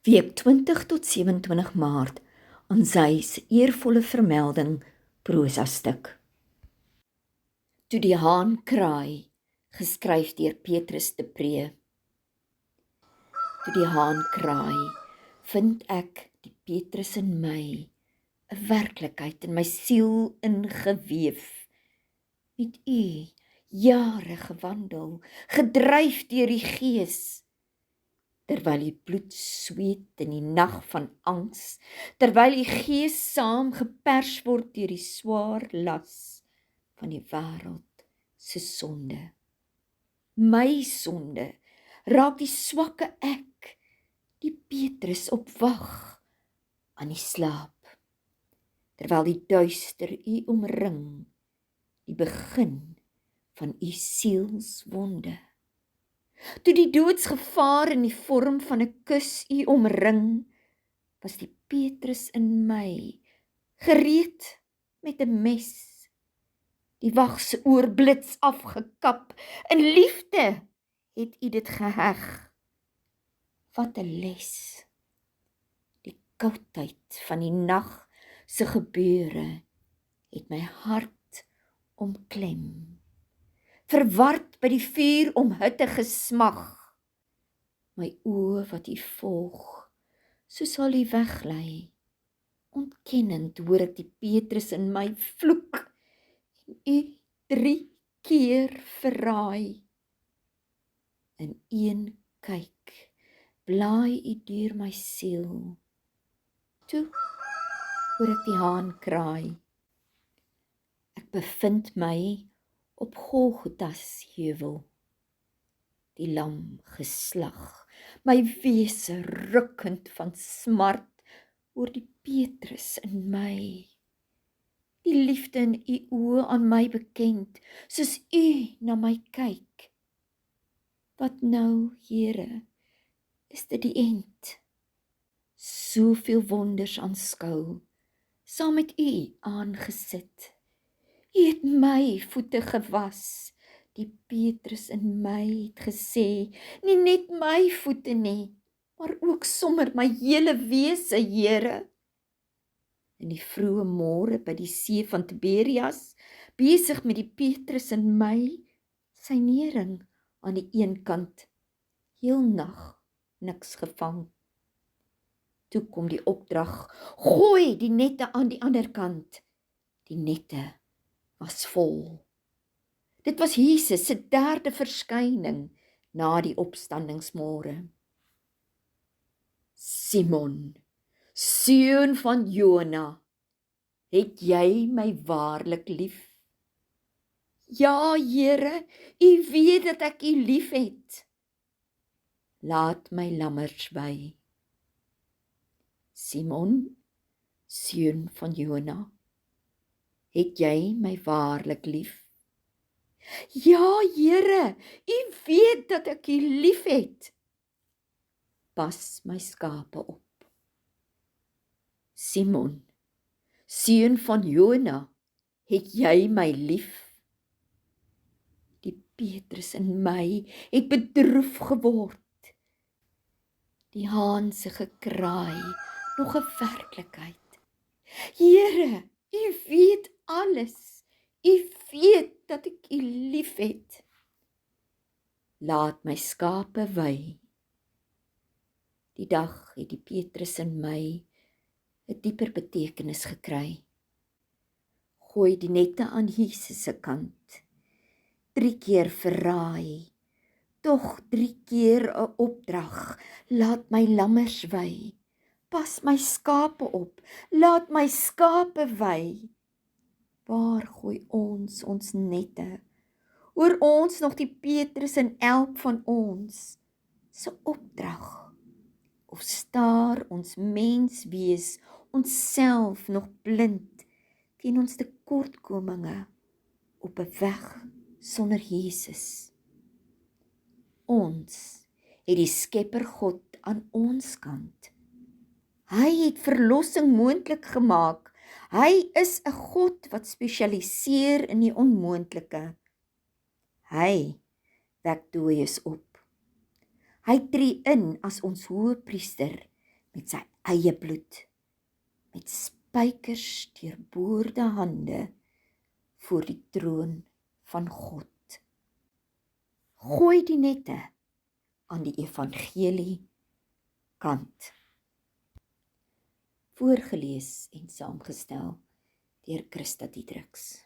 Week 20 tot 27 Maart aan sy se eervolle vermelding prosa stuk. Toe die haan kraai, geskryf deur Petrus de Pre. Toe die haan kraai, vind ek die Petrus in my, 'n werklikheid in my siel ingeweef. Met u jare gewandel, gedryf deur die Gees, terwyl die bloed sweet in die nag van angs, terwyl die Gees saam gepers word deur die swaar las van die wêreld se sonde. My sonde raak die swakke ek, die Petrus op wag aan die slaap, terwyl die duister u omring, die begin van u sielswonde. Toe die doodsgevaar in die vorm van 'n kus u omring, was die Petrus in my, gereed met 'n mes, die wag se oorblits afgekap, in liefde het u dit geheg. Wat 'n les, die koudheid van die nag se gebeure, het my hart omklem. Verward by die vuur omhuttige smag, my oë wat u volg, so sal u weglei. Ontkennend hoor ek die Petrus in my vloek, en u 3 keer verraai. In een kyk, blaai u deur my siel. Toe hoor ek die haan kraai. Ek bevind my op Golgotha's heuwel, die lam geslag, my wese rukkend van smart oor die Petrus in my. Die liefde in u oë aan my bekend, soos u na my kyk. Wat nou, Here, is dit die end? Soveel wonders aanskou, saam met u aangesit. U het my voete gewas, die Petrus in my het gesê, nie net my voete nie, maar ook sommer my hele wese, Here. In die vroeë môre by die see van Tiberias, besig met die Petrus in my, sy nering aan die een kant, heel nag niks gevang. Toe kom die opdrag, gooi die nette aan die ander kant. Die nette was vol. Dit was Jesus se 3de verskyning na die opstandingsmôre. Simon, seun van Jona, het jy my waarlik lief? Ja, Here, u weet dat ek u lief het. Laat my lammers wy. Simon, seun van Jona, het jy my waarlik lief? Ja, Here, u weet dat ek u lief het. Pas my skape op. Simon, seun van Jona, het jy my lief? Die Petrus in my het bedroef geword. Die haan se gekraai, nog 'n werklikheid. Here, u weet alles. U weet dat ek u lief het. Laat my skape wy. Die dag het die Petrus in my 'n dieper betekenis gekry. Gooi die nette aan Jesus se kant. 3 keer verraai, tog 3 keer 'n opdrag. Laat my lammers wy. Pas my skape op. Laat my skape wy. Waar gooi ons nette? Oor ons nog die Petrus in elk van ons se opdrag? Of staar ons menswees onsself nog blind teen ons tekortkominge op 'n weg sonder Jesus? Ons het die Skepper God aan ons kant. Hy het verlossing moontlik gemaak. Hy is 'n God wat spesialiseer in die onmoontlike. Hy wek dooies op. Hy tree in as ons hoëpriester met sy eie bloed, met spykers deurboorde hande voor die troon van God. Gooi die nette aan die evangelie kant. Voorgelees en saamgestel deur Christa Diedriks.